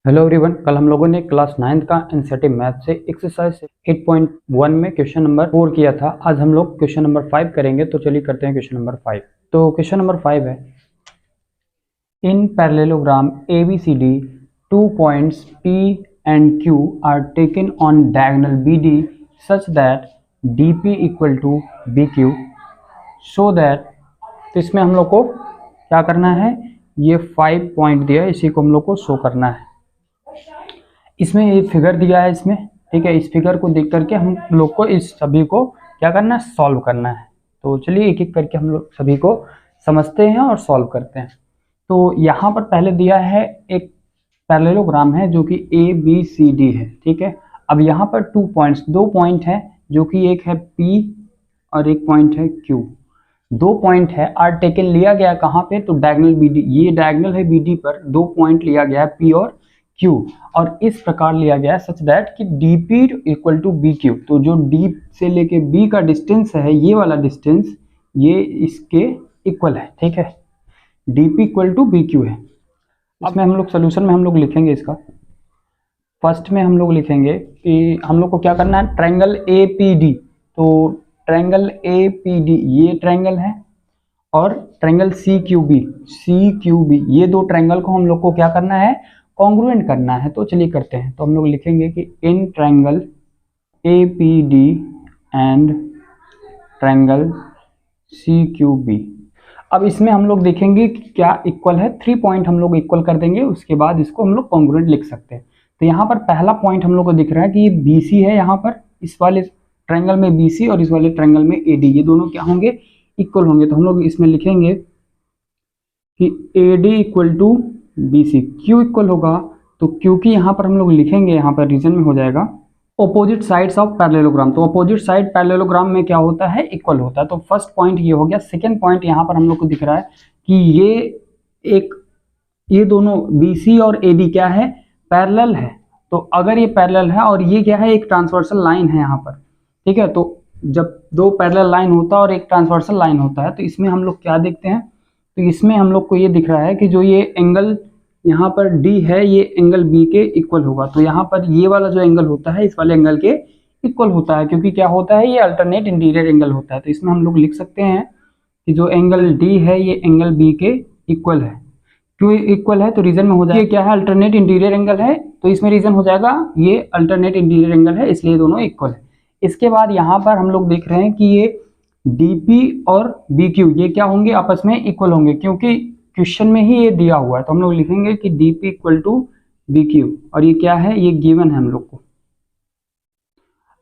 Hello everyone, कल हम लोगों ने क्लास 9th का एनसीईआरटी मैथ से एक्सरसाइज 8.1 में क्वेश्चन नंबर 4 किया था। आज हम लोग क्वेश्चन नंबर 5 करेंगे। तो चलिए करते हैं क्वेश्चन नंबर 5। तो क्वेश्चन नंबर 5 है, इन parallelogram ABCD 2 points P and Q are taken on diagonal BD such that DP equal to BQ so that। तो इसमें हम लोग को क्या करना है, ये 5 पॉइंट दिया है, इसी को हम लोग को शो करना है। इसमें ये फिगर दिया है इसमें, ठीक है। इस फिगर को देख करके हम लोग को इस सभी को क्या करना है, सॉल्व करना है। तो चलिए एक एक करके हम लोग सभी को समझते हैं और सॉल्व करते हैं। तो यहाँ पर पहले दिया है एक पैरेललोग्राम है जो कि ABCD है, ठीक है। अब यहाँ पर 2 पॉइंट्स, 2 पॉइंट है, जो कि एक है P और एक पॉइंट है Q। 2 पॉइंट है, आर टेकन लिया गया कहाँ पे, तो डायगोनल BD, ये डायगोनल है BD पर 2 पॉइंट लिया गया है P और Q, और इस प्रकार लिया गया है सच दैट कि DP इक्वल टू BQ। तो जो D से लेके B का डिस्टेंस है, ये वाला डिस्टेंस ये इसके इक्वल है, ठीक है। DP इक्वल टू BQ है। इसमें हम लोग सोल्यूशन में हम लोग लिखेंगे इसका। फर्स्ट में हम लोग लिखेंगे कि हम लोग को क्या करना है, ट्रायंगल APD। तो ट्रायंगल APD ये ट्रायंगल है, और ट्रायंगल CQB, ये दो ट्रायंगल को हम लोग को क्या करना है, कॉन्ग्रुएंट करना है। तो चलिए करते हैं। तो हम लोग लिखेंगे कि in triangle APD and triangle CQB। अब इसमें हम लोग देखेंगे कि क्या इक्वल है, 3 पॉइंट हम लोग इक्वल कर देंगे, उसके बाद इसको हम लोग कॉन्ग्रुएंट लिख सकते हैं। तो यहाँ पर पहला पॉइंट हम लोग को दिख रहा है कि ये BC है, यहाँ पर इस वाले ट्रायंगल में BC और इस वाले ट्रायंगल में AD, ये दोनों क्या होंगे, इक्वल होंगे। तो हम लोग इसमें लिखेंगे कि AD equal to BC। Q equal होगा, तो क्योंकि यहाँ पर हम लोग लिखेंगे, यहाँ पर रीजन में हो जाएगा ऑपोजिट साइड्स ऑफ पैरेललोग्राम। तो ऑपोजिट साइड पैरेललोग्राम में क्या होता है, इक्वल होता है। तो फर्स्ट पॉइंट ये हो गया। सेकेंड पॉइंट यहाँ पर हम लोग को दिख रहा है कि ये दोनों BC और AD क्या है, पैरेलल है। तो अगर ये पैरेलल है और ये क्या है, एक ट्रांसवर्सल लाइन है यहाँ पर, ठीक है। तो जब दो पैरेलल लाइन होता है और एक ट्रांसवर्सल लाइन होता है, तो इसमें हम लोग क्या देखते हैं, तो इसमें हम लोग को ये दिख रहा है कि जो ये एंगल यहाँ पर D है, ये एंगल B के इक्वल होगा। तो यहाँ पर ये वाला जो एंगल होता है, इस वाले एंगल के इक्वल होता है, क्योंकि क्या होता है, ये अल्टरनेट इंटीरियर एंगल होता है। तो इसमें हम लोग लिख सकते हैं कि जो एंगल D है, ये एंगल B के इक्वल है। क्यों इक्वल है, तो रीजन में हो जाएगा, ये क्या है, अल्टरनेट इंटीरियर एंगल है। तो इसमें रीजन हो जाएगा ये अल्टरनेट इंटीरियर एंगल है, इसलिए दोनों इक्वल है। इसके बाद यहाँ पर हम लोग देख रहे हैं कि ये DP और BQ ये क्या होंगे, आपस में इक्वल होंगे, क्योंकि क्वेश्चन में ही ये दिया हुआ है। तो हम लोग लिखेंगे कि DP इक्वल टू BQ, और ये क्या है, ये गिवन है हम लोग को।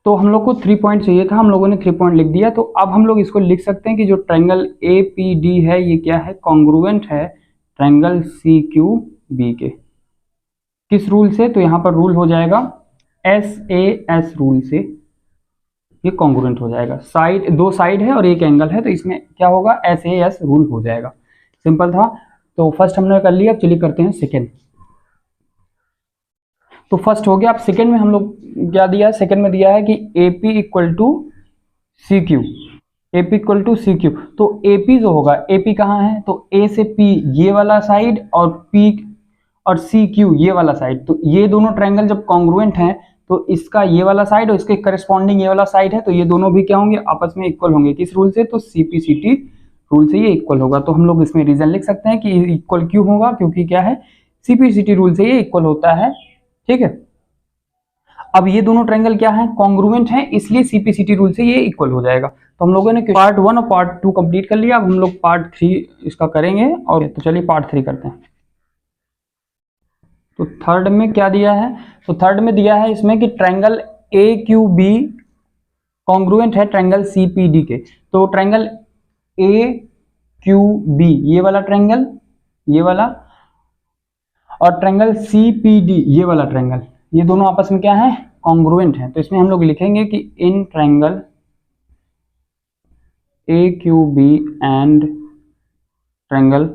तो हम लोग को 3 पॉइंट चाहिए था, हम लोगों ने 3 पॉइंट लिख दिया। तो अब हम लोग इसको लिख सकते हैं कि जो ट्रायंगल APD है, ये क्या है, कॉन्ग्रुएंट है ट्रायंगल CQB के। किस रूल से, तो यहाँ पर रूल हो जाएगा SAS रूल से, ये कॉन्ग्रुएंट हो जाएगा। साइड, दो साइड है और एक एंगल है, तो इसमें क्या होगा, SAS रूल हो जाएगा। सिंपल था। तो फर्स्ट हमने कर लिया। अब चलिए करते हैं सेकेंड। तो फर्स्ट हो गया। अब सेकेंड में हम लोग क्या दिया है, सेकेंड में दिया है कि AP equal to CQ, AP equal to CQ। तो AP जो होगा, AP कहाँ है, तो A से P ये वाला साइड, और P और CQ ये वाला साइड। तो ये दोनों ट्रायंगल जब कॉन्ग्रुएंट हैं, तो इसका ये वाला साइड और इसके करस्पॉन्डिंग ये वाला साइड है, तो ये दोनों भी क्या होंगे, आपस में इक्वल होंगे। किस रूल से, तो CPCT रूल से ये इक्वल होगा। तो हम लोग इसमें रीजन लिख सकते हैं कि इक्वल क्यों होगा, क्योंकि क्या है, CPCT रूल से ये इक्वल होता है, ठीक है। अब ये दोनों ट्रायंगल क्या है, कॉन्ग्रुएंट है, इसलिए CPCT रूल से ये इक्वल हो जाएगा। तो हम लोगों ने पार्ट 1 और पार्ट 2 कंप्लीट कर लिया। अब हम लोग पार्ट 3 इसका करेंगे। और तो चलिए पार्ट 3 करते हैं। तो थर्ड में क्या दिया है, तो थर्ड में दिया है इसमें कि ट्रायंगल AQB कॉन्ग्रुएंट है ट्रायंगल CPD के। तो ट्रायंगल AQB ये वाला ट्रायंगल, ये वाला, और ट्रायंगल CPD ये वाला ट्रायंगल, ये दोनों आपस में क्या है, कॉन्ग्रुएंट है। तो इसमें हम लोग लिखेंगे कि in triangle AQB and triangle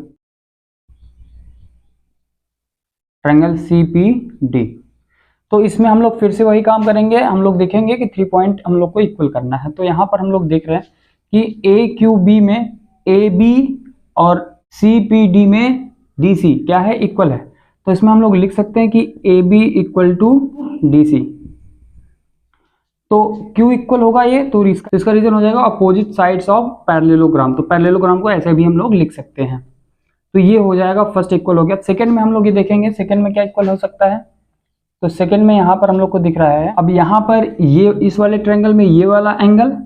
CPD। तो इसमें हम लोग फिर से वही काम करेंगे। हम लोग देखेंगे कि 3 पॉइंट हम लोग को इक्वल करना है। तो यहाँ पर हम लोग देख रहे हैं कि AQB में AB और CPD में DC क्या है, इक्वल है। तो इसमें हम लोग लिख सकते हैं कि A B equal to D C. तो क्यों इक्वल होगा ये, तो इसका रीजन हो जाएगा अपोजिट साइड्स ऑफ पैरेललोग्राम। तो पैरेललोग्राम को ऐसे भी हम लोग लिख सकते हैं। तो ये हो जाएगा, फर्स्ट इक्वल हो गया। सेकंड में हम लोग ये देखेंगे सेकंड में क्या इक्वल हो सकता है। तो सेकंड में यहाँ पर हम लोग को दिख रहा है, अब यहाँ पर ये इस वाले ट्रायंगल में ये वाला एंगल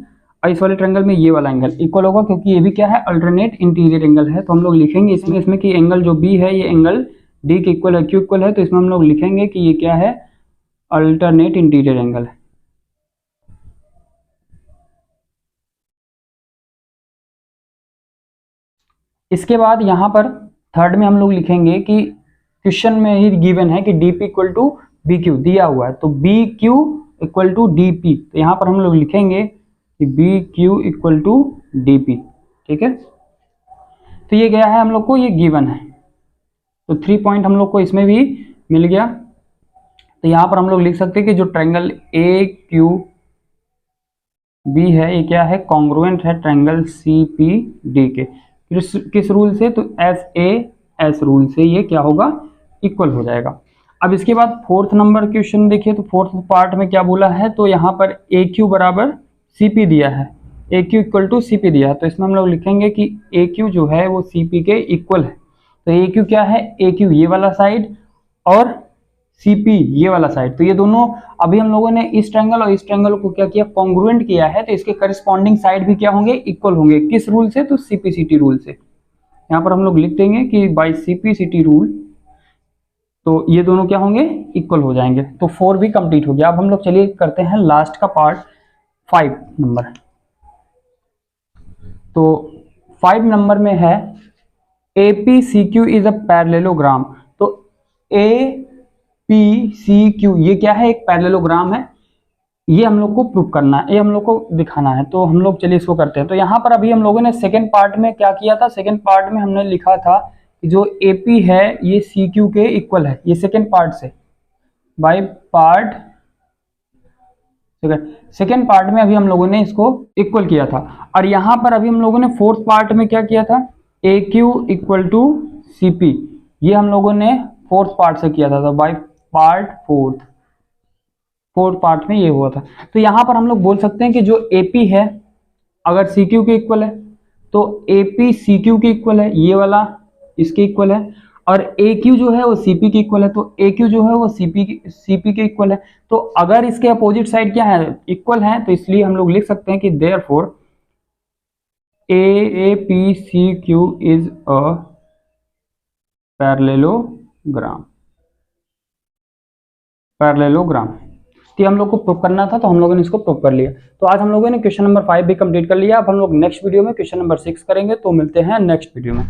और इस वाले ट्रायंगल में ये वाला एंगल इक्वल होगा, क्योंकि ये भी क्या है, अल्टरनेट इंटीरियर एंगल है। तो हम लोग लिखेंगे इसमें कि एंगल जो बी है ये एंगल डी के इक्वल है, क्यू इक्वल है। तो इसमें हम लोग लिखेंगे कि ये क्या है, अल्टरनेट इंटीरियर एंगल है। इसके बाद यहाँ पर थर्ड में हम लोग लिखेंगे कि क्वेश्चन में ही गिवन है कि D P equal to B Q दिया हुआ है, तो B Q equal to D P. तो यहाँ पर हम लोग लिखेंगे कि B Q equal to D P. ठीक है, तो ये गया है हम लोग को, ये गिवन है। तो 3 पॉइंट हम लोग को इसमें भी मिल गया। तो यहाँ पर हम लोग लिख सकते हैं कि जो ट्रायंगल ए क्यू बी है ये क्या है, कॉन्ग्रुएंट है ट्रायंगल सी पी डी के। किस रूल से, तो एस ए एस रूल से ये क्या होगा, इक्वल हो जाएगा। अब इसके बाद फोर्थ नंबर क्वेश्चन देखिए, तो फोर्थ पार्ट में क्या बोला है, तो यहाँ पर ए क्यू बराबर सी पी दिया है, A Q equal to C P दिया है। तो इसमें हम लोग लिखेंगे कि ए क्यू जो है वो सी पी के इक्वल है। तो ए क्यू क्या है, ए क्यू ये वाला साइड और सी पी ये वाला साइड। तो ये दोनों अभी हम लोगों ने इस ट्रायंगल और इस ट्रायंगल को क्या किया, कॉन्ग्रुएंट किया है। तो इसके करस्पॉन्डिंग साइड भी क्या होंगे, इक्वल होंगे। किस रूल से, तो सीपीसीटी रूल से। यहाँ पर हम लोग लिख देंगे कि बाय सीपीसीटी रूल, तो ये दोनों क्या होंगे, इक्वल हो जाएंगे। तो 4 भी कंप्लीट हो गया। अब हम लोग चलिए करते हैं लास्ट का पार्ट 5 नंबर। तो 5 नंबर में है APCQ इज अ पैरेललोग्राम। तो APCQ ये क्या है, एक पैरेललोग्राम है। ये हम लोग को प्रूव करना है, ये हम लोग को दिखाना है। तो हम लोग चलिए इसको करते हैं। तो यहाँ पर अभी हम लोगों ने सेकंड पार्ट में क्या किया था, सेकंड पार्ट में हमने लिखा था कि जो AP है ये CQ के इक्वल है। ये सेकंड पार्ट से बाय पार्ट सेकंड पार्ट में अभी हम लोगों ने इसको इक्वल किया था। और यहाँ पर अभी हम लोगों ने फोर्थ पार्ट में क्या किया था, AQ इक्वल टू CP, ये हम लोगों ने फोर्थ पार्ट से किया था। तो बाय पार्ट फोर्थ पार्ट में ये हुआ था। तो यहाँ पर हम लोग बोल सकते हैं कि जो AP है अगर CQ के इक्वल है तो AP CQ के इक्वल है, ये वाला इसके इक्वल है। और AQ जो है वो CP के इक्वल है, तो AQ जो है वो CP के इक्वल है। तो अगर इसके अपोजिट साइड क्या है, इक्वल है, तो इसलिए हम लोग लिख सकते हैं कि therefore APCQ is a parallelogram. तो हम लोग को प्रूव करना था, तो हम लोगों ने इसको प्रूव कर लिया। तो आज हम लोगों ने क्वेश्चन नंबर 5 भी कंप्लीट कर लिया। अब हम लोग नेक्स्ट वीडियो में क्वेश्चन नंबर 6 करेंगे। तो मिलते हैं नेक्स्ट वीडियो में।